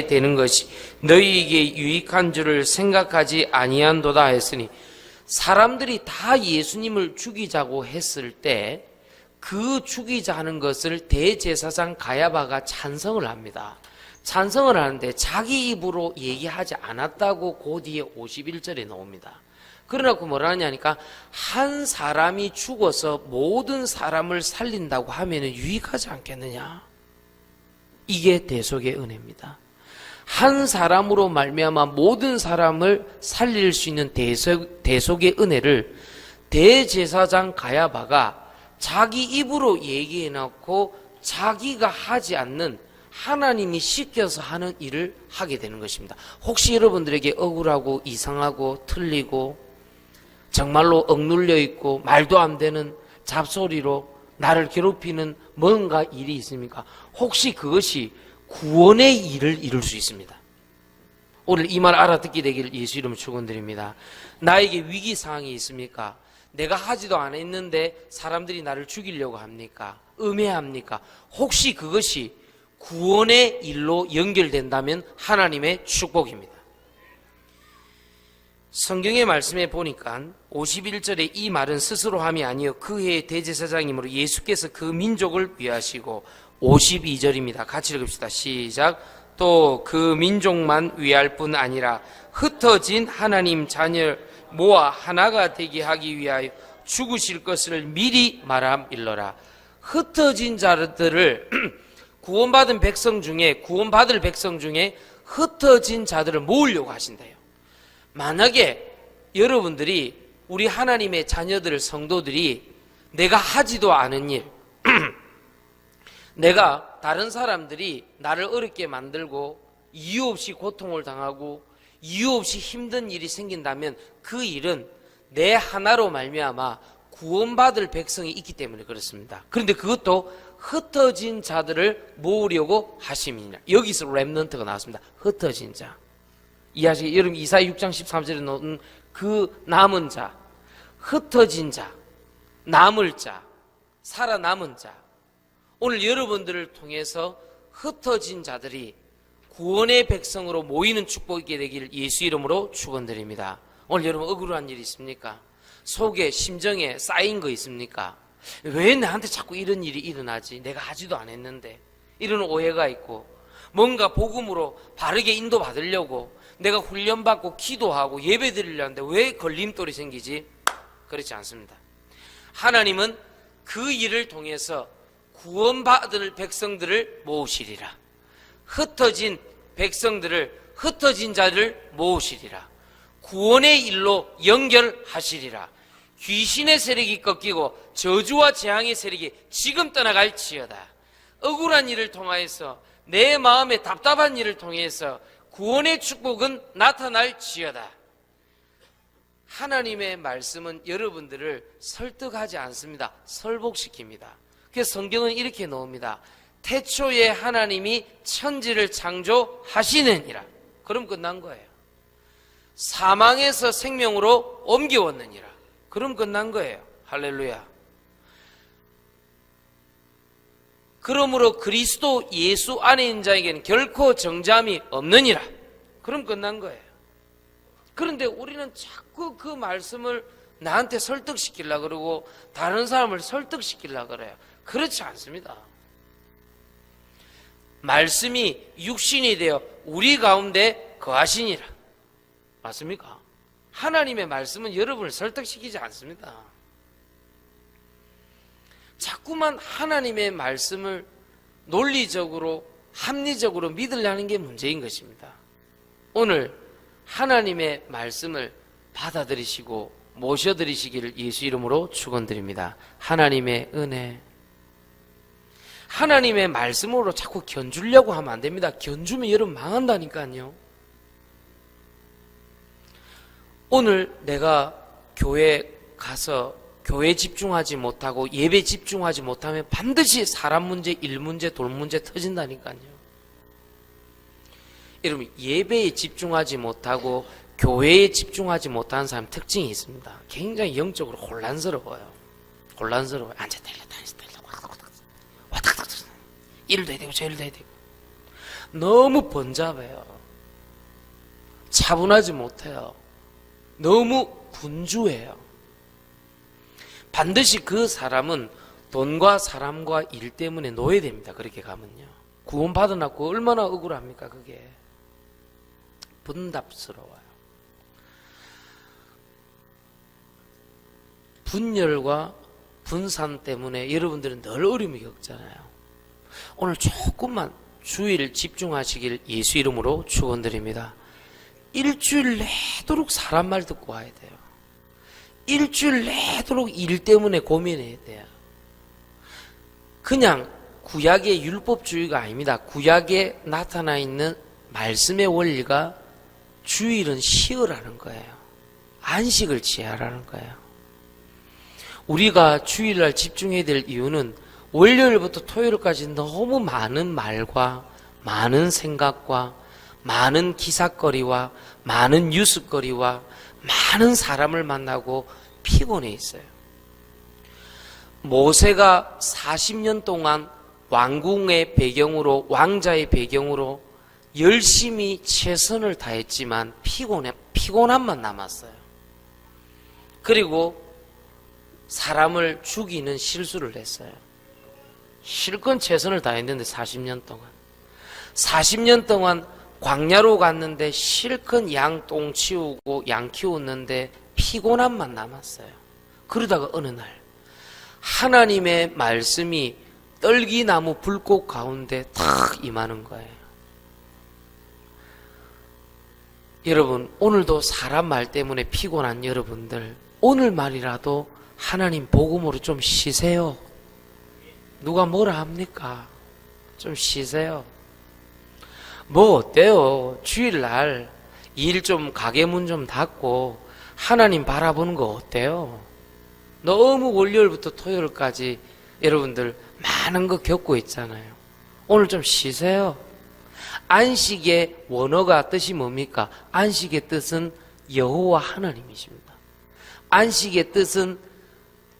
되는 것이 너희에게 유익한 줄을 생각하지 아니한도다 했으니, 사람들이 다 예수님을 죽이자고 했을 때 그 죽이자 하는 것을 대제사장 가야바가 찬성을 합니다. 찬성을 하는데 자기 입으로 얘기하지 않았다고 그 뒤에 51절에 나옵니다. 그러나 그 뭐라 하냐니까, 한 사람이 죽어서 모든 사람을 살린다고 하면 유익하지 않겠느냐. 이게 대속의 은혜입니다. 한 사람으로 말미암아 모든 사람을 살릴 수 있는 대속의 은혜를 대제사장 가야바가 자기 입으로 얘기해놓고 자기가 하지 않는 하나님이 시켜서 하는 일을 하게 되는 것입니다. 혹시 여러분들에게 억울하고 이상하고 틀리고 정말로 억눌려 있고 말도 안 되는 잡소리로 나를 괴롭히는 뭔가 일이 있습니까? 혹시 그것이 구원의 일을 이룰 수 있습니다. 오늘 이 말 알아듣게 되기를 예수 이름으로 축원드립니다. 나에게 위기사항이 있습니까? 내가 하지도 않았는데 사람들이 나를 죽이려고 합니까? 음해합니까? 혹시 그것이 구원의 일로 연결된다면 하나님의 축복입니다. 성경의 말씀에 보니까 51절에 이 말은 스스로 함이 아니요 그 해의 대제사장이므로 예수께서 그 민족을 위하시고, 52절입니다. 같이 읽읍시다. 시작. 또 그 민족만 위할 뿐 아니라 흩어진 하나님 자녀 모아 하나가 되게 하기 위하여 죽으실 것을 미리 말함일러라. 흩어진 자들을 구원받을 백성 중에 흩어진 자들을 모으려고 하신대요. 만약에 여러분들이, 우리 하나님의 자녀들, 성도들이 내가 하지도 않은 일, 내가 다른 사람들이 나를 어렵게 만들고 이유 없이 고통을 당하고 이유 없이 힘든 일이 생긴다면 그 일은 내 하나로 말미암아 구원받을 백성이 있기 때문에 그렇습니다. 그런데 그것도 흩어진 자들을 모으려고 하심이니라. 여기서 렘넌트가 나왔습니다. 흩어진 자. 이해하시겠어요? 여러분 이사야 6장 13절에 나오는 그 남은 자, 흩어진 자, 남을 자, 살아남은 자. 오늘 여러분들을 통해서 흩어진 자들이 구원의 백성으로 모이는 축복이 되기를 예수 이름으로 축원드립니다. 오늘 여러분 억울한 일 있습니까? 속에 심정에 쌓인 거 있습니까? 왜 나한테 자꾸 이런 일이 일어나지? 내가 하지도 않았는데. 이런 오해가 있고, 뭔가 복음으로 바르게 인도받으려고 내가 훈련받고 기도하고 예배 드리려는데 왜 걸림돌이 생기지? 그렇지 않습니다. 하나님은 그 일을 통해서 구원받을 백성들을 모으시리라. 흩어진 백성들을, 흩어진 자를 모으시리라. 구원의 일로 연결하시리라. 귀신의 세력이 꺾이고 저주와 재앙의 세력이 지금 떠나갈지어다. 억울한 일을 통하여서, 내 마음에 답답한 일을 통해서 구원의 축복은 나타날지어다. 하나님의 말씀은 여러분들을 설득하지 않습니다. 설복시킵니다. 그래서 성경은 이렇게 나옵니다. 태초에 하나님이 천지를 창조하시느니라. 그럼 끝난 거예요. 사망에서 생명으로 옮겨왔느니라. 그럼 끝난 거예요. 할렐루야. 그러므로 그리스도 예수 안에 있는 자에게는 결코 정죄함이 없느니라. 그럼 끝난 거예요. 그런데 우리는 자꾸 그 말씀을 나한테 설득시키려고 그러고 다른 사람을 설득시키려고 그래요. 그렇지 않습니다. 말씀이 육신이 되어 우리 가운데 거하시니라. 맞습니까? 하나님의 말씀은 여러분을 설득시키지 않습니다. 자꾸만 하나님의 말씀을 논리적으로 합리적으로 믿으려는 게 문제인 것입니다. 오늘 하나님의 말씀을 받아들이시고 모셔드리시기를 예수 이름으로 축원드립니다. 하나님의 은혜, 하나님의 말씀으로 자꾸 견주려고 하면 안 됩니다. 견주면 여러분 망한다니까요. 오늘 내가 교회 가서 교회 집중하지 못하고 예배 집중하지 못하면 반드시 사람 문제, 일 문제, 돌 문제 터진다니까요. 여러분 예배에 집중하지 못하고 교회에 집중하지 못하는 사람 특징이 있습니다. 굉장히 영적으로 혼란스러워요. 앉았다 일렀다 앉았다 일렀다 와닥닥 일도 해야 되고 저 일도 해야 되고 너무 번잡해요. 차분하지 못해요. 너무 분주해요. 반드시 그 사람은 돈과 사람과 일 때문에 노예됩니다. 그렇게 가면요. 구원받아놨고 얼마나 억울합니까 그게. 분답스러워요. 분열과 분산 때문에 여러분들은 늘 어려움을 겪잖아요. 오늘 조금만 주일 집중하시길 예수 이름으로 축원드립니다. 일주일 내도록 사람 말 듣고 와야 돼요. 일주일 내도록 일 때문에 고민해야 돼요. 그냥 구약의 율법주의가 아닙니다. 구약에 나타나 있는 말씀의 원리가 주일은 쉬어라는 거예요. 안식을 취하라는 거예요. 우리가 주일날 집중해야 될 이유는 월요일부터 토요일까지 너무 많은 말과 많은 생각과 많은 기사거리와 많은 뉴스거리와 많은 사람을 만나고 피곤해 있어요. 모세가 40년 동안 왕궁의 배경으로, 왕자의 배경으로 열심히 최선을 다했지만 피곤함만 남았어요. 그리고 사람을 죽이는 실수를 했어요. 실컷 최선을 다했는데 40년 동안 광야로 갔는데 실컷 양똥 치우고 양 키웠는데 피곤함만 남았어요. 그러다가 어느 날 하나님의 말씀이 떨기나무 불꽃 가운데 탁 임하는 거예요. 여러분, 오늘도 사람 말 때문에 피곤한 여러분들, 오늘 말이라도 하나님 복음으로 좀 쉬세요. 누가 뭐라 합니까? 좀 쉬세요. 뭐 어때요? 주일날 일 좀 가게 문 좀 닫고 하나님 바라보는 거 어때요? 너무 월요일부터 토요일까지 여러분들 많은 거 겪고 있잖아요. 오늘 좀 쉬세요. 안식의 원어가 뜻이 뭡니까? 안식의 뜻은 여호와 하나님이십니다. 안식의 뜻은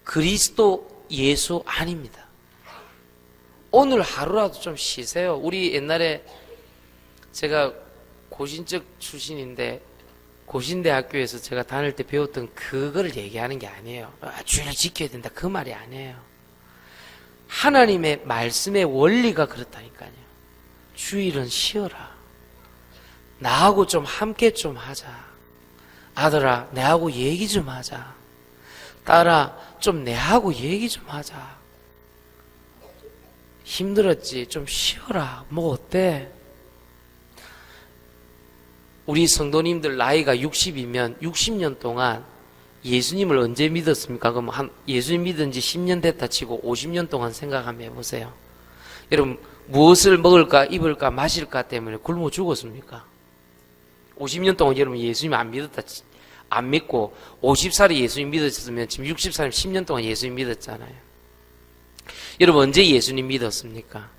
그리스도 예수 아닙니다. 오늘 하루라도 좀 쉬세요. 우리 옛날에 제가 고신적 출신인데 고신대학교에서 제가 다닐 때 배웠던 그걸 얘기하는 게 아니에요. 주일을 지켜야 된다 그 말이 아니에요. 하나님의 말씀의 원리가 그렇다니까요. 주일은 쉬어라. 나하고 좀 함께 좀 하자. 아들아, 내하고 얘기 좀 하자. 딸아, 좀 내하고 얘기 좀 하자. 힘들었지? 좀 쉬어라. 뭐 어때? 우리 성도님들 나이가 60이면 60년 동안 예수님을 언제 믿었습니까? 그럼 예수님 믿은 지 10년 됐다 치고 50년 동안 생각 한번 해보세요. 여러분, 무엇을 먹을까, 입을까, 마실까 때문에 굶어 죽었습니까? 50년 동안 여러분 예수님 안 믿고 50살에 예수님 믿으셨으면 지금 60살이면 10년 동안 예수님 믿었잖아요. 여러분, 언제 예수님 믿었습니까?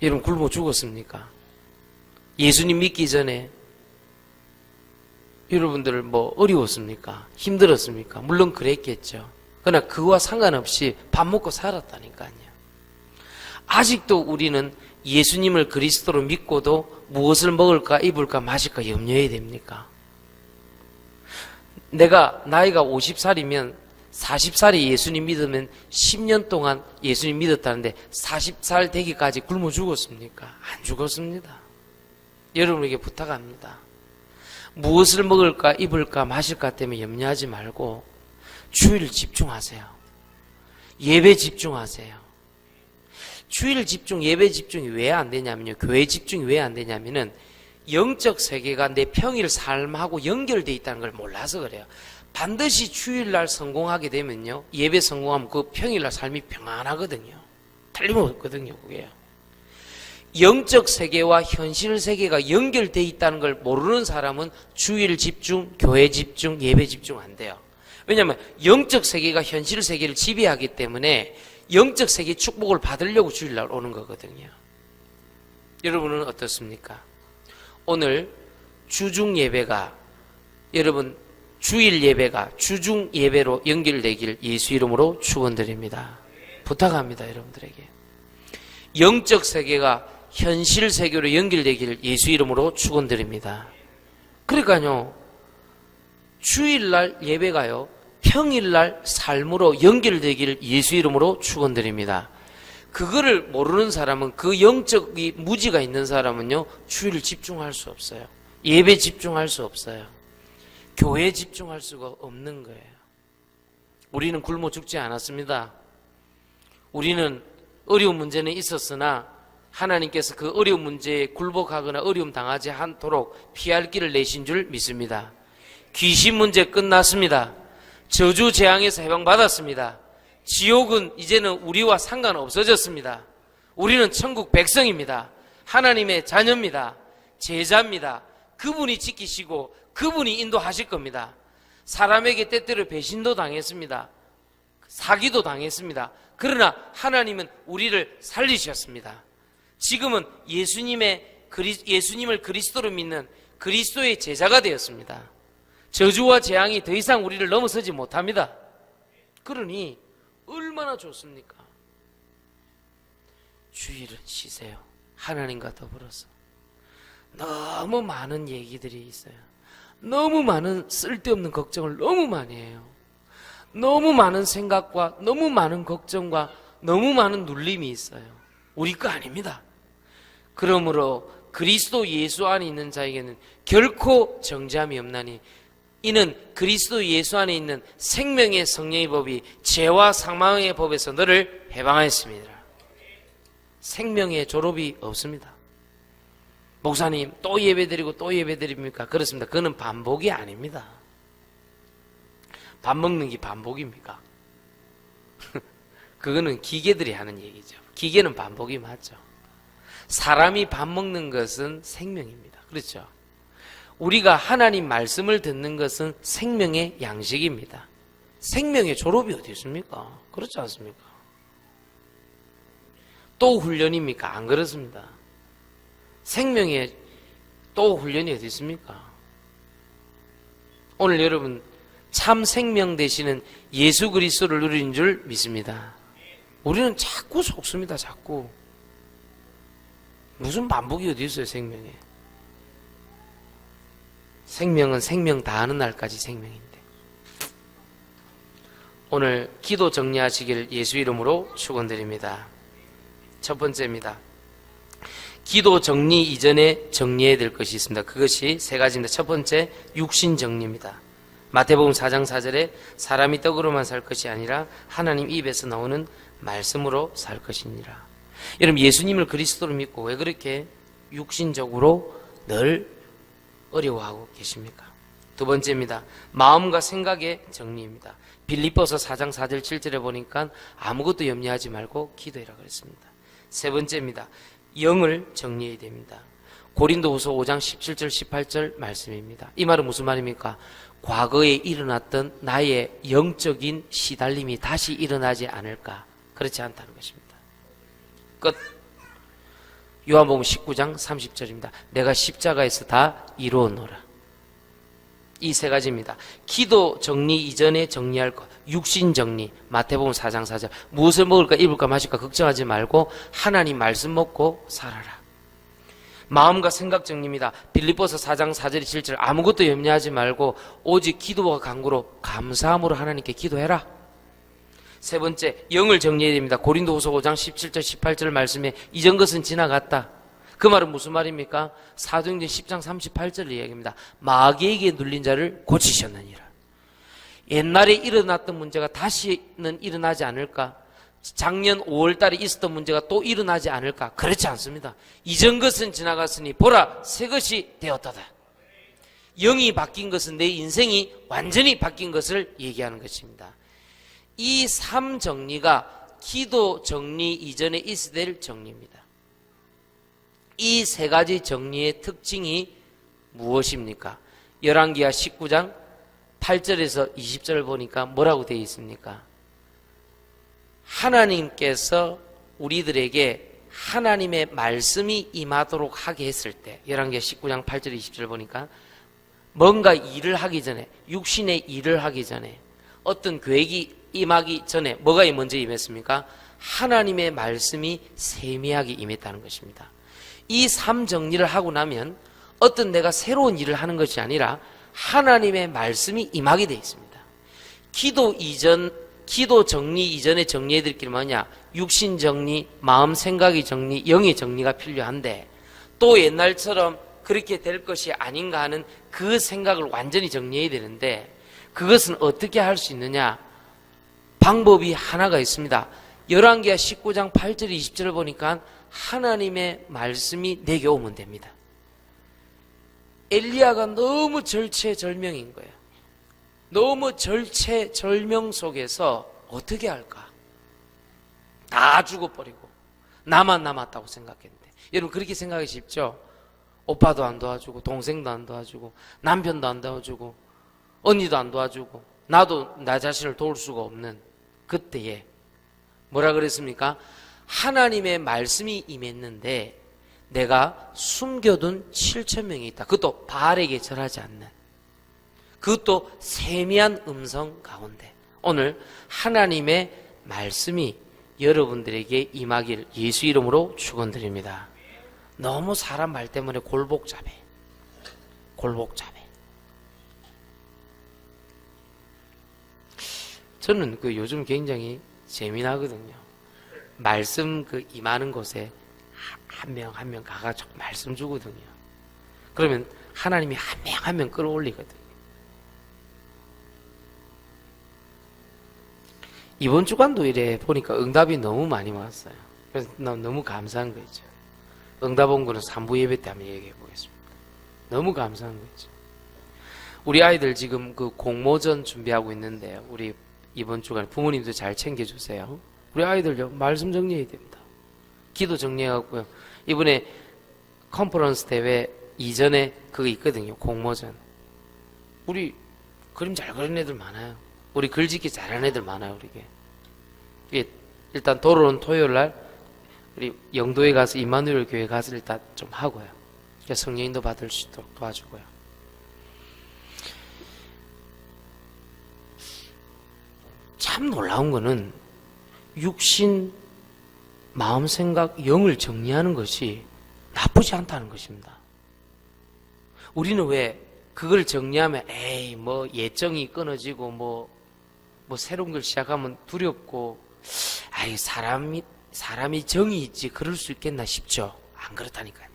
여러분, 굶어 죽었습니까? 예수님 믿기 전에 여러분들 뭐 어려웠습니까? 힘들었습니까? 물론 그랬겠죠. 그러나 그와 상관없이 밥 먹고 살았다니까요. 아직도 우리는 예수님을 그리스도로 믿고도 무엇을 먹을까, 입을까, 마실까 염려해야 됩니까? 내가 나이가 50살이면 40살에 예수님 믿으면 10년 동안 예수님 믿었다는데 40살 되기까지 굶어 죽었습니까? 안 죽었습니다. 여러분에게 부탁합니다. 무엇을 먹을까, 입을까, 마실까 때문에 염려하지 말고 주일 집중하세요. 예배 집중하세요. 주일 집중, 예배 집중이 왜 안 되냐면요. 교회 집중이 왜 안 되냐면은 영적 세계가 내 평일 삶하고 연결되어 있다는 걸 몰라서 그래요. 반드시 주일날 성공하게 되면요. 예배 성공하면 그 평일날 삶이 평안하거든요. 틀림없거든요, 그게요. 영적 세계와 현실 세계가 연결되어 있다는 걸 모르는 사람은 주일 집중, 교회 집중, 예배 집중 안 돼요. 왜냐하면 영적 세계가 현실 세계를 지배하기 때문에 영적 세계 축복을 받으려고 주일날 오는 거거든요. 여러분은 어떻습니까? 오늘 주중 예배가 여러분 주일 예배가 주중 예배로 연결되길 예수 이름으로 축원드립니다. 부탁합니다, 여러분들에게. 영적 세계가 현실 세계로 연결되기를 예수 이름으로 축원드립니다. 그러니까요, 주일날 예배가요, 평일날 삶으로 연결되기를 예수 이름으로 축원드립니다. 그거를 모르는 사람은, 그 영적이 무지가 있는 사람은요, 주일을 집중할 수 없어요. 예배 집중할 수 없어요. 교회에 집중할 수가 없는 거예요. 우리는 굶어 죽지 않았습니다. 우리는 어려운 문제는 있었으나 하나님께서 그 어려운 문제에 굴복하거나 어려움 당하지 않도록 피할 길을 내신 줄 믿습니다. 귀신 문제 끝났습니다. 저주 재앙에서 해방받았습니다. 지옥은 이제는 우리와 상관없어졌습니다. 우리는 천국 백성입니다. 하나님의 자녀입니다. 제자입니다. 그분이 지키시고 그분이 인도하실 겁니다. 사람에게 때때로 배신도 당했습니다. 사기도 당했습니다. 그러나 하나님은 우리를 살리셨습니다. 지금은 예수님을 그리스도로 믿는 그리스도의 제자가 되었습니다. 저주와 재앙이 더 이상 우리를 넘어서지 못합니다. 그러니 얼마나 좋습니까? 주일은 쉬세요. 하나님과 더불어서. 너무 많은 얘기들이 있어요. 너무 많은 쓸데없는 걱정을 너무 많이 해요. 너무 많은 생각과 너무 많은 걱정과 너무 많은 눌림이 있어요. 우리 거 아닙니다. 그러므로 그리스도 예수 안에 있는 자에게는 결코 정죄함이 없나니 이는 그리스도 예수 안에 있는 생명의 성령의 법이 죄와 사망의 법에서 너를 해방하였습니다. 생명의 졸업이 없습니다. 목사님 또 예배드리고 또 예배드립니까? 그렇습니다. 그거는 반복이 아닙니다. 밥 먹는 게 반복입니까? 그거는 기계들이 하는 얘기죠. 기계는 반복이 맞죠. 사람이 밥 먹는 것은 생명입니다. 그렇죠? 우리가 하나님 말씀을 듣는 것은 생명의 양식입니다. 생명의 졸업이 어디 있습니까? 그렇지 않습니까? 또 훈련입니까? 안 그렇습니다. 생명의 또 훈련이 어디 있습니까? 오늘 여러분 참 생명 되시는 예수 그리스도를 누리는 줄 믿습니다. 우리는 자꾸 속습니다. 자꾸. 무슨 반복이 어디 있어요, 생명에. 생명은 생명 다하는 날까지 생명인데. 오늘 기도 정리하시길 예수 이름으로 축원드립니다. 첫 번째입니다. 기도 정리 이전에 정리해야 될 것이 있습니다. 그것이 세 가지입니다. 첫 번째, 육신 정리입니다. 마태복음 4장 4절에 사람이 떡으로만 살 것이 아니라 하나님 입에서 나오는 말씀으로 살 것이니라. 여러분 예수님을 그리스도로 믿고 왜 그렇게 육신적으로 늘 어려워하고 계십니까? 두 번째입니다. 마음과 생각의 정리입니다. 빌립보서 4장 4절 7절에 보니까 아무것도 염려하지 말고 기도해라 그랬습니다. 세 번째입니다. 영을 정리해야 됩니다. 고린도후서 5장 17절 18절 말씀입니다. 이 말은 무슨 말입니까? 과거에 일어났던 나의 영적인 시달림이 다시 일어나지 않을까? 그렇지 않다는 것입니다. 끝. 요한복음 19장 30절입니다. 내가 십자가에서 다 이루었노라. 이 세 가지입니다. 기도 정리 이전에 정리할 것. 육신 정리. 마태복음 4장 4절. 무엇을 먹을까 입을까 마실까 걱정하지 말고 하나님 말씀 먹고 살아라. 마음과 생각 정리입니다. 빌립보서 4장 4절 7절 아무것도 염려하지 말고 오직 기도와 간구로 감사함으로 하나님께 기도해라. 세 번째, 영을 정리해야 됩니다. 고린도후서 5장 17절 18절 말씀에 이전 것은 지나갔다. 그 말은 무슨 말입니까? 사도행전 10장 38절 이야기입니다. 마귀에게 눌린 자를 고치셨느니라. 옛날에 일어났던 문제가 다시는 일어나지 않을까? 작년 5월 달에 있었던 문제가 또 일어나지 않을까? 그렇지 않습니다. 이전 것은 지나갔으니 보라 새 것이 되었다다. 영이 바뀐 것은 내 인생이 완전히 바뀐 것을 얘기하는 것입니다. 이 3정리가 기도 정리 이전에 있어야 될 정리입니다. 이 세 가지 정리의 특징이 무엇입니까? 열왕기하 19장 8절에서 20절을 보니까 뭐라고 되어 있습니까? 하나님께서 우리들에게 하나님의 말씀이 임하도록 하게 했을 때 열왕기하 19장 8절 20절 보니까 뭔가 일을 하기 전에 육신의 일을 하기 전에 어떤 계획이 임하기 전에 뭐가 먼저 임했습니까? 하나님의 말씀이 세미하게 임했다는 것입니다. 이 삶 정리를 하고 나면 어떤 내가 새로운 일을 하는 것이 아니라 하나님의 말씀이 임하게 되어 있습니다. 기도 정리 이전에 정리해야 될 게 뭐냐? 육신 정리, 마음 생각의 정리, 영의 정리가 필요한데 또 옛날처럼 그렇게 될 것이 아닌가 하는 그 생각을 완전히 정리해야 되는데 그것은 어떻게 할 수 있느냐? 방법이 하나가 있습니다. 열왕기하 19장 8절 20절을 보니까 하나님의 말씀이 내게 오면 됩니다. 엘리야가 너무 절체절명인 거예요. 너무 절체절명 속에서 어떻게 할까? 다 죽어버리고 나만 남았다고 생각했는데 여러분 그렇게 생각하기 쉽죠? 오빠도 안 도와주고 동생도 안 도와주고 남편도 안 도와주고 언니도 안 도와주고 나도 나 자신을 도울 수가 없는 그때에 뭐라 그랬습니까? 하나님의 말씀이 임했는데 내가 숨겨둔 7,000명이 있다. 그것도 바알에게 절하지 않는, 그것도 세미한 음성 가운데 오늘 하나님의 말씀이 여러분들에게 임하길 예수 이름으로 축원드립니다. 너무 사람 말 때문에 골복잡해. 저는 요즘 굉장히 재미나거든요. 말씀 임하는 곳에 한 명 한 명 가가지고 말씀 주거든요. 그러면 하나님이 한 명 한 명 끌어올리거든요. 이번 주간도 이래 보니까 응답이 너무 많이 왔어요. 그래서 너무 감사한 거죠. 응답 온 거는 3부 예배 때 한번 얘기해 보겠습니다. 너무 감사한 거죠. 우리 아이들 지금 공모전 준비하고 있는데 우리 이번 주간에 부모님도 잘 챙겨주세요. 우리 아이들요 말씀 정리해야 됩니다. 기도 정리해갖고요. 이번에 컨퍼런스 대회 이전에 그거 있거든요. 공모전. 우리 그림 잘 그리는 애들 많아요. 우리 글짓기 잘하는 애들 많아요. 이게 일단 돌아오는 토요일 날 우리 영도에 가서 임마누엘 교회 가서 일단 좀 하고요. 성령인도 받을 수 있도록 도와주고요. 참 놀라운 거는 육신, 마음, 생각, 영을 정리하는 것이 나쁘지 않다는 것입니다. 우리는 왜 그걸 정리하면 예정이 끊어지고 뭐 새로운 걸 시작하면 두렵고 사람이 정이 있지 그럴 수 있겠나 싶죠. 안 그렇다니까요.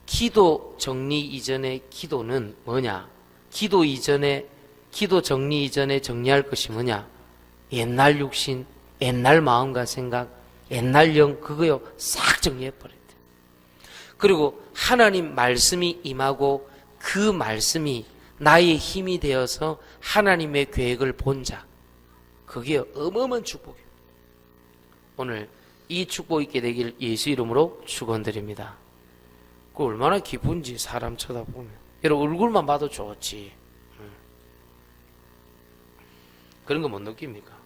기도 정리 이전의 기도는 뭐냐? 기도 정리 이전에 정리할 것이 뭐냐? 옛날 육신, 옛날 마음과 생각, 옛날 영 그거요 싹 정리해버려야 돼. 그리고 하나님 말씀이 임하고 그 말씀이 나의 힘이 되어서 하나님의 계획을 본 자, 그게 어마어마한 축복이에요. 오늘 이 축복 있게 되길 예수 이름으로 축원드립니다. 그 얼마나 기쁜지 사람 쳐다보면. 여러분 얼굴만 봐도 좋지. 그런 거 못 느낍니까?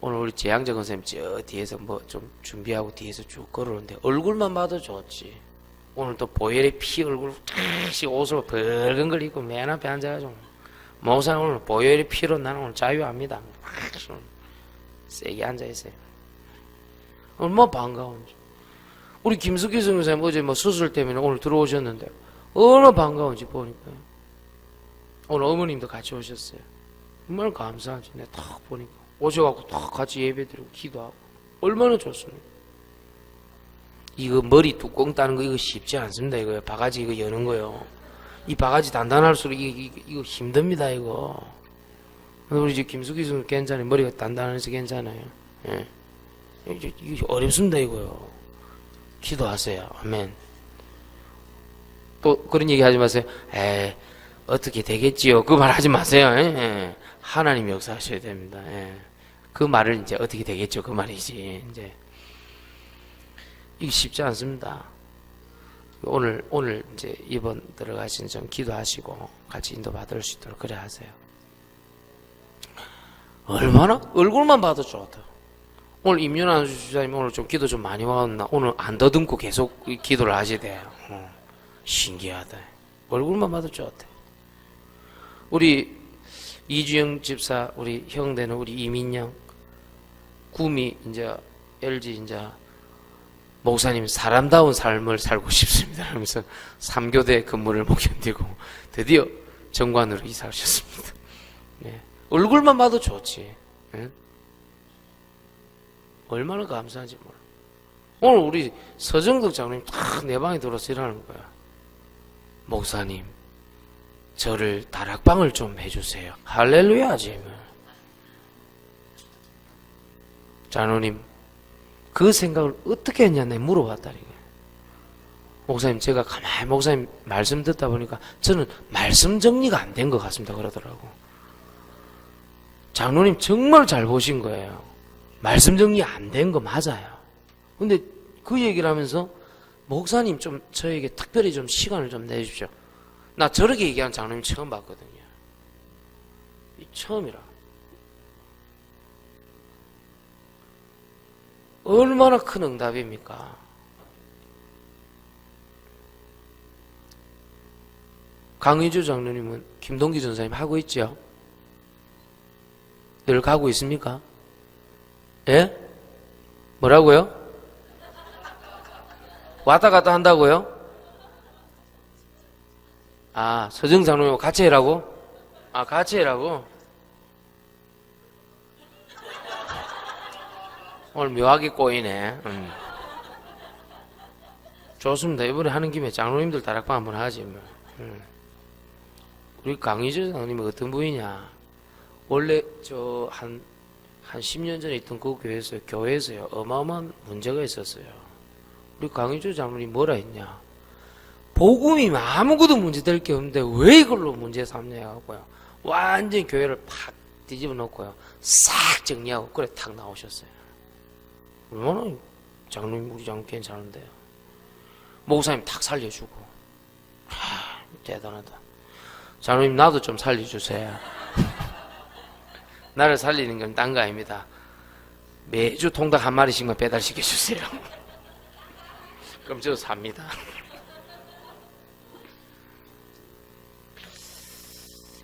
오늘 우리 재양정 선생님 저 뒤에서 뭐 좀 준비하고 뒤에서 쭉 걸어오는데 얼굴만 봐도 좋지. 오늘 또 보혈의 피 얼굴 옷을 붉은 걸 입고 맨 앞에 앉아가지고 목사님 오늘 보혈의 피로 나는 오늘 자유합니다. 세게 앉아있어요. 얼마나 반가운지. 우리 김숙희 선생님 어제 수술 때문에 오늘 들어오셨는데 얼마나 반가운지 보니까요. 오늘 어머님도 같이 오셨어요. 정말 감사하지. 내가 딱 보니까 오셔갖고 딱 같이 예배드리고 기도하고 얼마나 좋습니까? 이거 머리 뚜껑 따는 거 이거 쉽지 않습니다. 이거 바가지 이거 여는 거요. 이 바가지 단단할수록 이거 힘듭니다. 이거. 우리 이제 김숙희 선생님 괜찮아요. 머리가 단단해서 괜찮아요. 예. 이게 어렵습니다. 이거요. 기도하세요. 아멘. 또 그런 얘기 하지 마세요. 어떻게 되겠지요? 그 말 하지 마세요. 예. 하나님 역사하셔야 됩니다. 예. 그 말을 이제 어떻게 되겠죠? 그 말이지. 이제 이게 쉽지 않습니다. 오늘 이제 이번 들어가신 좀 기도하시고 같이 인도 받을 수 있도록 그래 하세요. 얼마나 얼굴만 봐도 좋다. 오늘 임윤환 주자님 오늘 좀 기도 좀 많이 와왔나? 오늘 안 더듬고 계속 기도를 하셔야 돼요. 신기하다. 얼굴만 봐도 좋다. 우리 이주영 집사, 우리 형되는 우리 이민영, 구미 이제 LG 이제 목사님 사람다운 삶을 살고 싶습니다 하면서 3교대 근무를 못 견디고 드디어 정관으로 이사 오셨습니다. 네. 얼굴만 봐도 좋지. 네? 얼마나 감사한지 몰라. 오늘 우리 서정덕 장로님 딱 내 방에 들어서 일하는 거야. 목사님 저를 다락방을 좀 해주세요. 할렐루야지. 장로님 그 생각을 어떻게 했냐 내 물어봤다니. 목사님 제가 가만히 목사님 말씀 듣다 보니까 저는 말씀 정리가 안 된 것 같습니다 그러더라고. 장로님 정말 잘 보신 거예요. 말씀 정리 안 된 거 맞아요. 근데 그 얘기를 하면서 목사님 좀 저에게 특별히 좀 시간을 좀 내주십시오. 나 저렇게 얘기하는 장로님 처음 봤거든요. 처음이라. 얼마나 큰 응답입니까? 강의주 장로님은 김동기 전사님 하고 있죠? 늘 가고 있습니까? 예? 뭐라고요? 왔다 갔다 한다고요? 아, 서정 장로님 같이 해라고? 아, 같이 해라고? 오늘 묘하게 꼬이네. 좋습니다. 이번에 하는 김에 장로님들 다락방 한번 하지 뭐. 우리 강의주 장로님이 어떤 분이냐? 원래 한 10년 전에 있던 그 교회에서요 어마어마한 문제가 있었어요. 우리 강의주 장로님 뭐라 했냐? 복음이 아무것도 문제될 게 없는데 왜 이걸로 문제 삼냐고요. 완전히 교회를 팍 뒤집어 놓고요 싹 정리하고 그래 탁 나오셨어요. 얼마나 장로님 우리 장로님 괜찮은데요. 목사님 탁 살려주고. 대단하다. 장로님 나도 좀 살려주세요. 나를 살리는 건 딴 거 아닙니다. 매주 통닭 한 마리씩만 배달시켜주세요. 그럼 저 삽니다.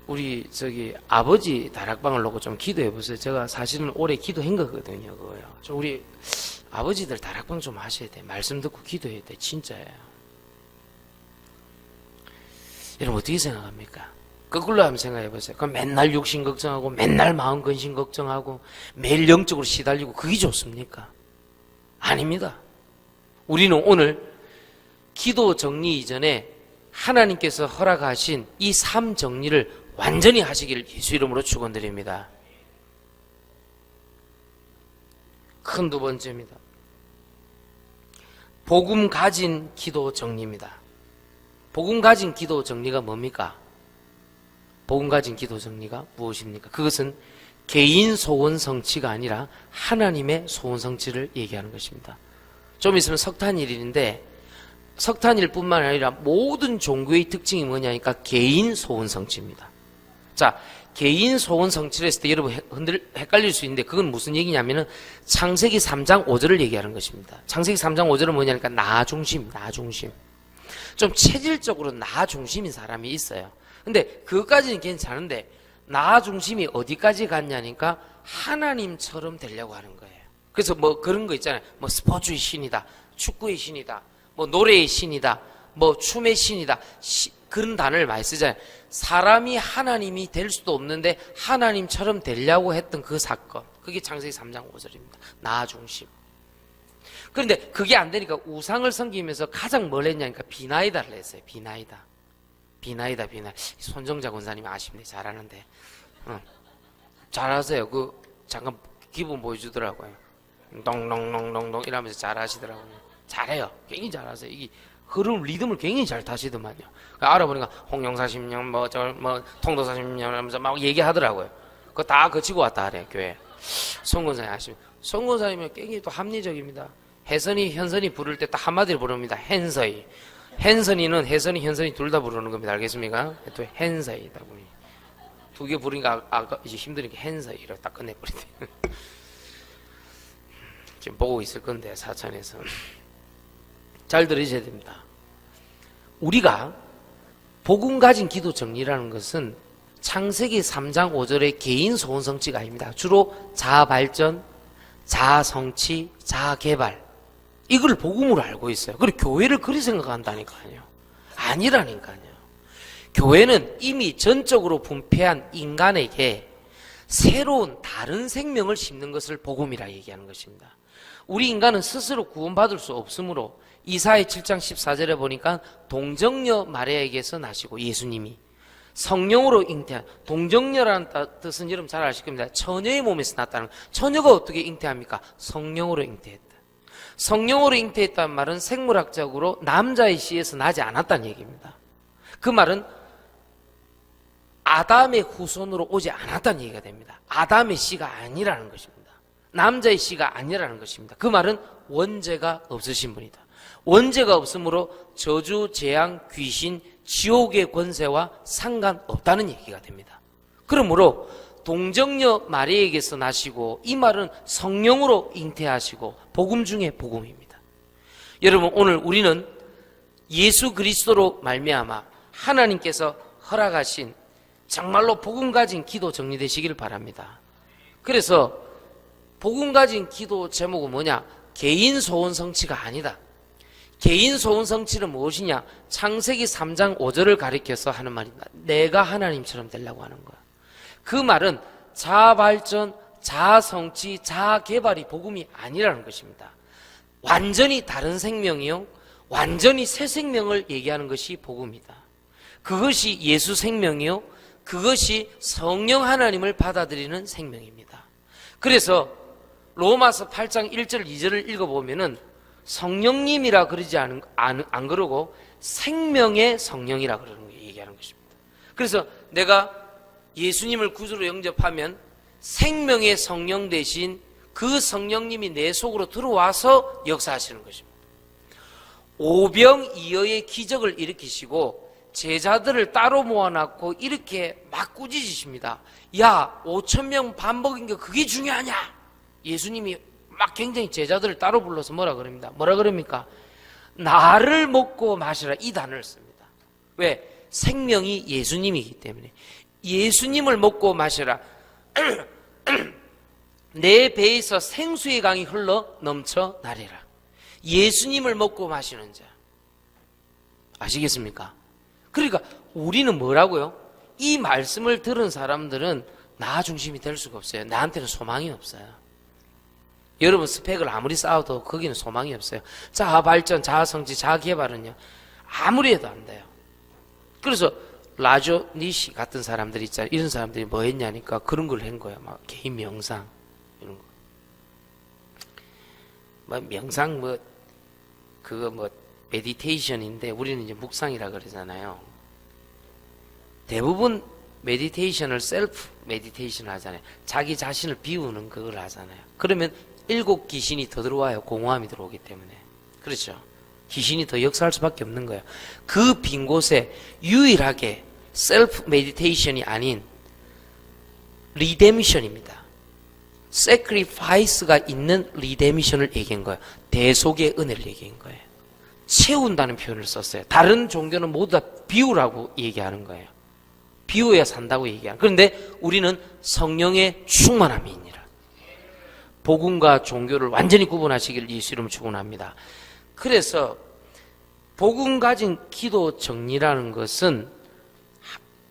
우리 아버지 다락방을 놓고 좀 기도해 보세요. 제가 사실은 올해 기도한 거거든요. 그거요. 우리 아버지들 다락방 좀 하셔야 돼. 말씀 듣고 기도해야 돼. 진짜예요. 여러분 어떻게 생각합니까? 거꾸로 한번 생각해 보세요. 그럼 맨날 육신 걱정하고 맨날 마음 근심 걱정하고 매일 영적으로 시달리고 그게 좋습니까? 아닙니다. 우리는 오늘 기도 정리 이전에 하나님께서 허락하신 이 삶 정리를 완전히 하시길 예수 이름으로 축원드립니다. 큰 두 번째입니다. 복음 가진 기도 정리입니다. 복음 가진 기도 정리가 뭡니까? 복음 가진 기도 정리가 무엇입니까? 그것은 개인 소원 성취가 아니라 하나님의 소원 성취를 얘기하는 것입니다. 좀 있으면 석탄일인데 석탄일 뿐만 아니라 모든 종교의 특징이 뭐냐니까 개인 소원 성취입니다. 자, 개인 소원 성취를 했을 때 여러분 헷갈릴 수 있는데 그건 무슨 얘기냐면은 창세기 3장 5절을 얘기하는 것입니다. 창세기 3장 5절은 뭐냐니까 나 중심. 좀 체질적으로 나 중심인 사람이 있어요. 근데 그것까지는 괜찮은데 나 중심이 어디까지 갔냐니까 하나님처럼 되려고 하는 거예요. 그래서 뭐 그런 거 있잖아요. 뭐 스포츠의 신이다, 축구의 신이다, 뭐 노래의 신이다, 뭐 춤의 신이다, 그런 단어를 많이 쓰잖아요. 사람이 하나님이 될 수도 없는데 하나님처럼 되려고 했던 그 사건, 그게 창세기 3장 5절입니다. 나 중심. 그런데 그게 안 되니까 우상을 섬기면서 가장 뭘 했냐니까 비나이다를 했어요. 비나이다. 손정자 권사님이 아쉽네. 잘하는데. 잘하세요. 잠깐 기분 보여주더라고요. 동동동동동 이러면서 잘하시더라고요. 잘해요. 굉장히 잘하세요. 이게 흐름, 리듬을 굉장히 잘 타시더만요. 알아보니까 홍영사 10년, 통도사 10년 하면서 막 얘기하더라고요. 그거 다 거치고 왔다 하래, 교회. 송권사님 아시면. 송권사님은 굉장히 또 합리적입니다. 혜선이, 현선이 부를 때 딱 한마디로 부릅니다. hen서이. hen선이는 혜선이, 현선이 둘 다 부르는 겁니다. 알겠습니까? 또 hen서이다 보니. 두 개 부르니까 아까 이제 힘드니까 hen서이로 딱 끝내버리대. 지금 보고 있을 건데, 사천에서. 잘 들으셔야 됩니다. 우리가 복음 가진 기도 정리라는 것은 창세기 3장 5절의 개인 소원 성취가 아닙니다. 주로 자아 발전, 자아 성취, 자아 개발, 이걸 복음으로 알고 있어요. 그리고 교회를 그리 생각한다니까요. 아니라니까요. 교회는 이미 전적으로 분패한 인간에게 새로운 다른 생명을 심는 것을 복음이라 얘기하는 것입니다. 우리 인간은 스스로 구원받을 수 없으므로 이사야 7장 14절에 보니까 동정녀 마리아에게서 나시고 예수님이 성령으로 잉태한, 동정녀라는 뜻은 여러분 잘 아실 겁니다. 처녀의 몸에서 났다는, 처녀가 어떻게 잉태합니까? 성령으로 잉태했다. 성령으로 잉태했다는 말은 생물학적으로 남자의 씨에서 나지 않았다는 얘기입니다. 그 말은 아담의 후손으로 오지 않았다는 얘기가 됩니다. 아담의 씨가 아니라는 것입니다. 남자의 씨가 아니라는 것입니다. 그 말은 원죄가 없으신 분이다. 원죄가 없으므로 저주, 재앙, 귀신, 지옥의 권세와 상관없다는 얘기가 됩니다. 그러므로 동정녀 마리아에게서 나시고, 이 말은 성령으로 잉태하시고 복음 중에 복음입니다. 여러분, 오늘 우리는 예수 그리스도로 말미암아 하나님께서 허락하신 정말로 복음 가진 기도 정리되시기를 바랍니다. 그래서 복음 가진 기도 제목은 뭐냐? 개인 소원 성취가 아니다. 개인 소원 성취는 무엇이냐? 창세기 3장 5절을 가리켜서 하는 말입니다. 내가 하나님처럼 되려고 하는 거야. 그 말은 자아 발전, 자아 성취, 자아 개발이 복음이 아니라는 것입니다. 완전히 다른 생명이요, 완전히 새 생명을 얘기하는 것이 복음이다. 그것이 예수 생명이요, 그것이 성령 하나님을 받아들이는 생명입니다. 그래서 로마서 8장 1절 2절을 읽어보면은 성령님이라 그러지 안 그러고 생명의 성령이라 그러는 거 얘기하는 것입니다. 그래서 내가 예수님을 구주로 영접하면 생명의 성령 대신 그 성령님이 내 속으로 들어와서 역사하시는 것입니다. 오병이어의 기적을 일으키시고 제자들을 따로 모아놨고 이렇게 막 꾸짖으십니다. 야, 5,000명 밥 먹인 게 그게 중요하냐? 예수님이 막 굉장히 제자들을 따로 불러서 뭐라 그럽니다. 뭐라 그럽니까? 나를 먹고 마시라, 이 단어를 씁니다. 왜? 생명이 예수님이기 때문에. 예수님을 먹고 마시라. 내 배에서 생수의 강이 흘러 넘쳐 나리라. 예수님을 먹고 마시는 자. 아시겠습니까? 그러니까 우리는 뭐라고요? 이 말씀을 들은 사람들은 나 중심이 될 수가 없어요. 나한테는 소망이 없어요. 여러분 스펙을 아무리 쌓아도 거기는 소망이 없어요. 자아 발전, 자아 성취, 자아 개발은요, 아무리 해도 안 돼요. 그래서 라조 니시 같은 사람들 있잖아요. 이런 사람들이 뭐 했냐니까 그런 걸 한 거예요. 막 개인 명상 이런 거. 뭐 명상 그거 메디테이션인데 우리는 이제 묵상이라 그러잖아요. 대부분 메디테이션을 셀프 메디테이션을 하잖아요. 자기 자신을 비우는 그걸 하잖아요. 그러면 7 귀신이 더 들어와요. 공허함이 들어오기 때문에. 그렇죠? 귀신이 더 역사할 수밖에 없는 거예요. 그 빈 곳에 유일하게 셀프 메디테이션이 아닌 리데미션입니다. sacrifice가 있는 리데미션을 얘기한 거예요. 대속의 은혜를 얘기한 거예요. 채운다는 표현을 썼어요. 다른 종교는 모두 다 비우라고 얘기하는 거예요. 비워야 산다고 얘기하는. 그런데 우리는 성령의 충만함이 있니라. 복음과 종교를 완전히 구분하시기를 예수 이름으로 축원합니다. 그래서 복음 가진 기도 정리라는 것은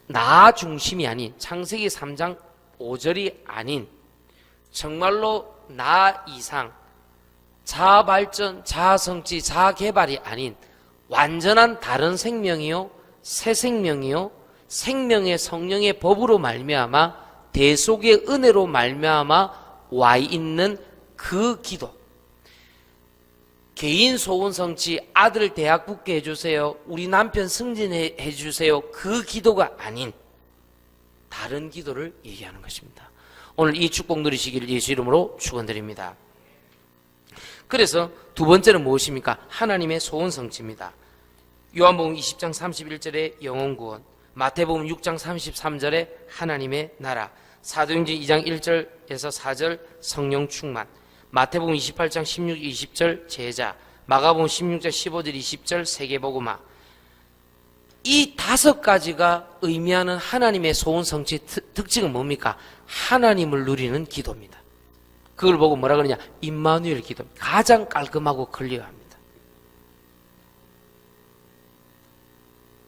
나 중심이 아닌, 창세기 3장 5절이 아닌 정말로 나 이상 자아 발전, 자아 성취, 자아 개발이 아닌 완전한 다른 생명이요, 새 생명이요, 생명의 성령의 법으로 말미암아 대속의 은혜로 말미암아 와 있는 그 기도. 개인 소원 성취, 아들 대학 붙게 해주세요, 우리 남편 승진해 주세요, 그 기도가 아닌 다른 기도를 얘기하는 것입니다. 오늘 이 축복 누리시기를 예수 이름으로 축원드립니다. 그래서 두 번째는 무엇입니까? 하나님의 소원 성취입니다. 요한복음 20장 31절에 영혼 구원, 마태복음 6장 33절에 하나님의 나라, 사도행전 2장 1절에서 4절 성령 충만, 마태복음 28장 16, 20절 제자, 마가복음 16장 15절 20절 세계복음화. 이 5가지가 의미하는 하나님의 소원 성취 특징은 뭡니까? 하나님을 누리는 기도입니다. 그걸 보고 뭐라 그러냐? 임마누엘 기도. 가장 깔끔하고 클리어합니다.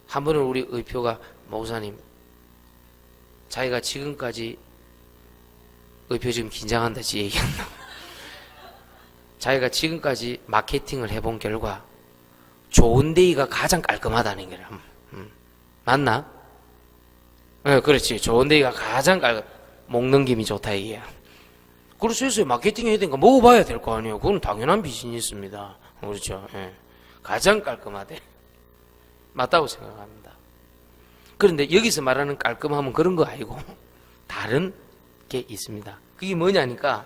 한 번은 우리 의표가 목사님, 자기가 지금까지 의표 지금 긴장한다 지 얘기했나? 자기가 지금까지 마케팅을 해본 결과 좋은 데이가 가장 깔끔하다는 거야. 맞나? 네, 그렇지. 좋은 데이가 가장 먹는 김이 좋다 이게. 그럴 수 있어요. 마케팅 해야 되니까 먹어봐야 될 거 아니에요. 그건 당연한 비즈니스입니다. 그렇죠. 예. 가장 깔끔하대. 맞다고 생각합니다. 그런데 여기서 말하는 깔끔함은 그런 거 아니고 다른 게 있습니다. 그게 뭐냐니까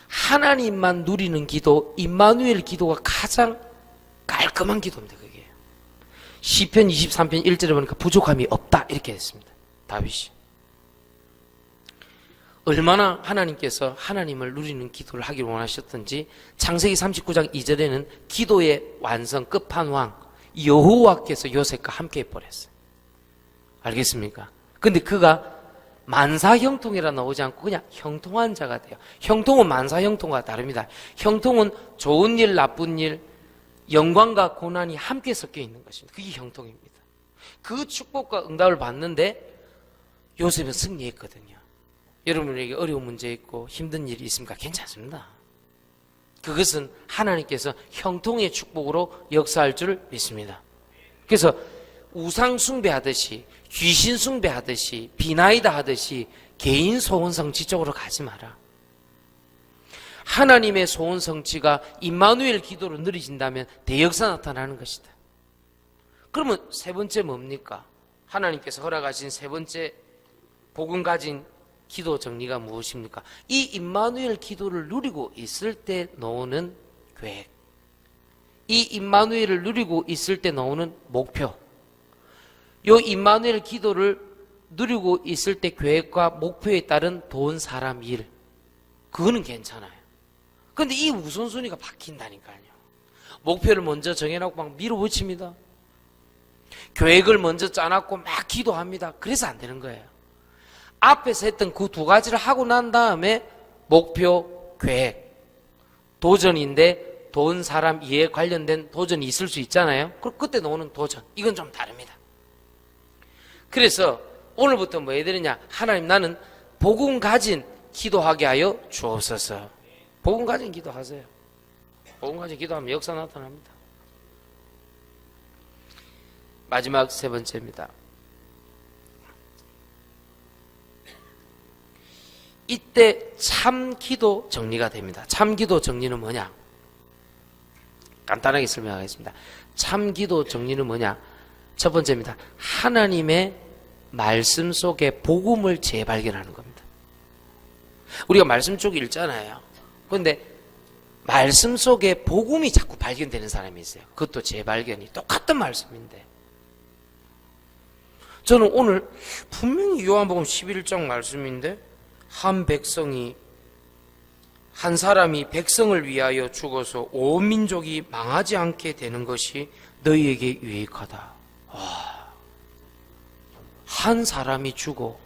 하나님만 누리는 기도, 임마누엘 기도가 가장 깔끔한 기도입니다. 그게 시편 23편 1절에 보니까 부족함이 없다 이렇게 했습니다. 다윗이 얼마나 하나님께서 하나님을 누리는 기도를 하기를 원하셨던지 창세기 39장 2절에는 기도의 완성 끝판왕 여호와께서 요셉과 함께 해버렸어요. 알겠습니까? 근데 그가 만사형통이라 나오지 않고 그냥 형통한 자가 돼요. 형통은 만사형통과 다릅니다. 형통은 좋은 일, 나쁜 일, 영광과 고난이 함께 섞여 있는 것입니다. 그게 형통입니다. 그 축복과 응답을 받는데 요셉은 승리했거든요. 여러분에게 어려운 문제 있고 힘든 일이 있습니까? 괜찮습니다. 그것은 하나님께서 형통의 축복으로 역사할 줄 믿습니다. 그래서 우상 숭배하듯이 귀신 숭배하듯이 비나이다 하듯이 개인 소원 성취 쪽으로 가지 마라. 하나님의 소원 성취가 임마누엘 기도로 누려진다면 대역사 나타나는 것이다. 그러면 세 번째 뭡니까? 하나님께서 허락하신 세 번째 복음 가진 기도 정리가 무엇입니까? 이 임마누엘 기도를 누리고 있을 때 나오는 계획, 이 임마누엘을 누리고 있을 때 나오는 목표, 요 임마누엘 기도를 누리고 있을 때 계획과 목표에 따른 돈, 사람, 일, 그거는 괜찮아요. 그런데 이 우선순위가 바뀐다니까요. 목표를 먼저 정해놓고 막 밀어붙입니다. 계획을 먼저 짜놨고 막 기도합니다. 그래서 안 되는 거예요. 앞에서 했던 그 두 가지를 하고 난 다음에 목표, 계획, 도전인데 돈, 사람, 이에 관련된 도전이 있을 수 있잖아요. 그럼 그때 나오는 도전, 이건 좀 다릅니다. 그래서 오늘부터 뭐 해드리냐? 하나님, 나는 복음 가진 기도하게 하여 주옵소서. 복음 가진 기도하세요. 복음 가진 기도하면 역사 나타납니다. 마지막 세 번째입니다. 이때 참 기도 정리가 됩니다. 참 기도 정리는 뭐냐? 간단하게 설명하겠습니다. 참 기도 정리는 뭐냐? 첫 번째입니다. 하나님의 말씀 속에 복음을 재발견하는 겁니다. 우리가 말씀 쪽 읽잖아요. 그런데 말씀 속에 복음이 자꾸 발견되는 사람이 있어요. 그것도 재발견이 똑같은 말씀인데, 저는 오늘 분명히 요한복음 11장 말씀인데 한 사람이 백성을 위하여 죽어서 온 민족이 망하지 않게 되는 것이 너희에게 유익하다. 한 사람이 죽어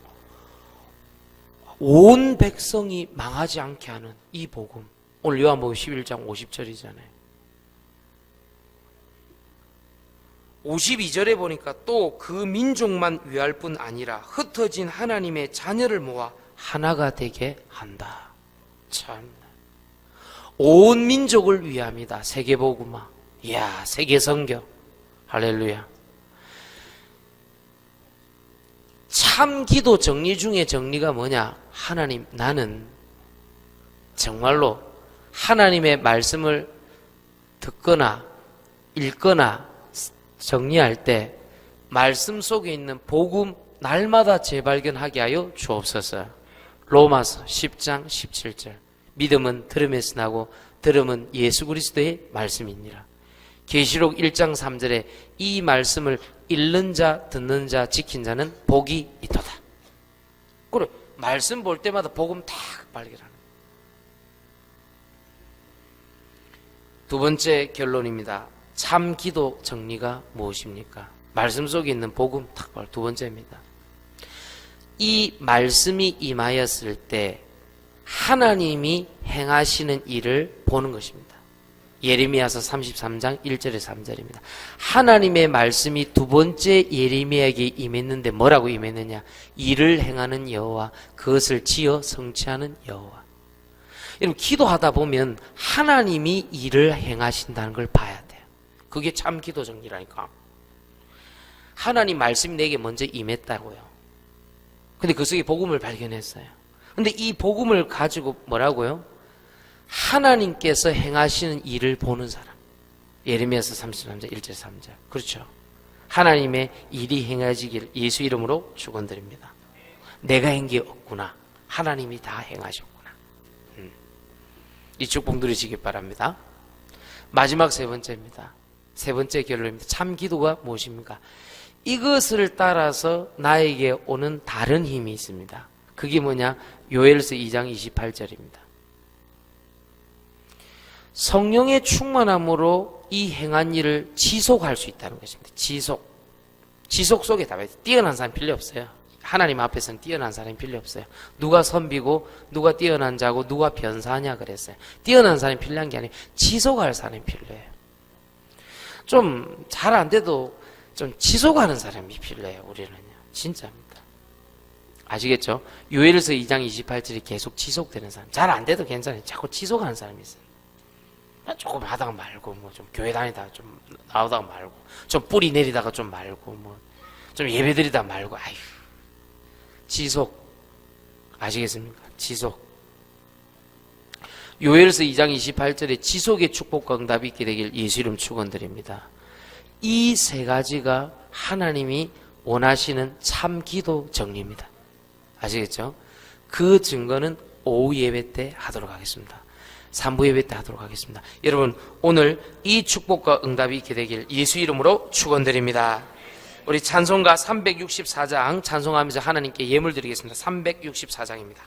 온 백성이 망하지 않게 하는 이 복음, 오늘 요한복음 11장 50절이잖아요. 52절에 보니까 또 그 민족만 위할 뿐 아니라 흩어진 하나님의 자녀를 모아 하나가 되게 한다. 참, 온 민족을 위함이다. 세계복음화. 이야, 세계선교. 할렐루야. 참 기도 정리 중에 정리가 뭐냐? 하나님, 나는 정말로 하나님의 말씀을 듣거나 읽거나 정리할 때 말씀 속에 있는 복음 날마다 재발견하게 하여 주옵소서. 로마서 10장 17절. 믿음은 들음에서 나고 들음은 예수 그리스도의 말씀이니라. 계시록 1장 3절에 이 말씀을 읽는 자, 듣는 자, 지킨 자는 복이 있도다. 그래, 말씀 볼 때마다 복음 딱 발견하는. 두 번째 결론입니다. 참 기도 정리가 무엇입니까? 말씀 속에 있는 복음 딱 발. 두 번째입니다. 이 말씀이 임하였을 때 하나님이 행하시는 일을 보는 것입니다. 예레미야서 33장 1절에서 3절입니다. 하나님의 말씀이 두 번째 예레미야에게 임했는데 뭐라고 임했느냐? 일을 행하는 여호와, 그것을 지어 성취하는 여호와. 여러분, 기도하다 보면 하나님이 일을 행하신다는 걸 봐야 돼요. 그게 참 기도 정리라니까. 하나님 말씀이 내게 먼저 임했다고요. 근데 그 속에 복음을 발견했어요. 근데 이 복음을 가지고 뭐라고요? 하나님께서 행하시는 일을 보는 사람. 예레미야서 33장 1절 3절. 그렇죠. 하나님의 일이 행하시길 예수 이름으로 축원드립니다. 내가 한 게 없구나. 하나님이 다 행하셨구나. 이 축복 누리시기 바랍니다. 마지막 세 번째입니다. 세 번째 결론입니다. 참 기도가 무엇입니까? 이것을 따라서 나에게 오는 다른 힘이 있습니다. 그게 뭐냐? 요엘서 2장 28절입니다. 성령의 충만함으로 이 행한 일을 지속할 수 있다는 것입니다. 지속 속에 답이 뛰어난 사람 필요 없어요. 하나님 앞에서는 뛰어난 사람이 필요 없어요. 누가 선비고 누가 뛰어난 자고 누가 변사하냐 그랬어요. 뛰어난 사람이 필요한 게 아니에요. 지속할 사람이 필요해요. 좀 잘 안 돼도 좀 지속하는 사람이 필요해요. 우리는요. 진짜입니다. 아시겠죠? 요엘서 2장 28절이 계속 지속되는 사람. 잘 안 돼도 괜찮아요. 자꾸 지속하는 사람이 있어요. 조금 하다가 말고, 뭐 좀 교회 다니다가 좀 나오다가 말고, 좀 뿌리 내리다가 좀 말고, 뭐 좀 예배 드리다가 말고, 아휴. 지속. 아시겠습니까? 지속. 요엘서 2장 28절에 지속의 축복과 응답이 있게 되길 예수 이름 축원드립니다. 이 세 가지가 하나님이 원하시는 참 기도 정리입니다. 아시겠죠? 그 증거는 오후 예배 때 하도록 하겠습니다. 3부 예배 때 하도록 하겠습니다. 여러분, 오늘 이 축복과 응답이 있게 되길 예수 이름으로 축원드립니다. 우리 찬송가 364장 찬송하면서 하나님께 예물 드리겠습니다. 364장입니다.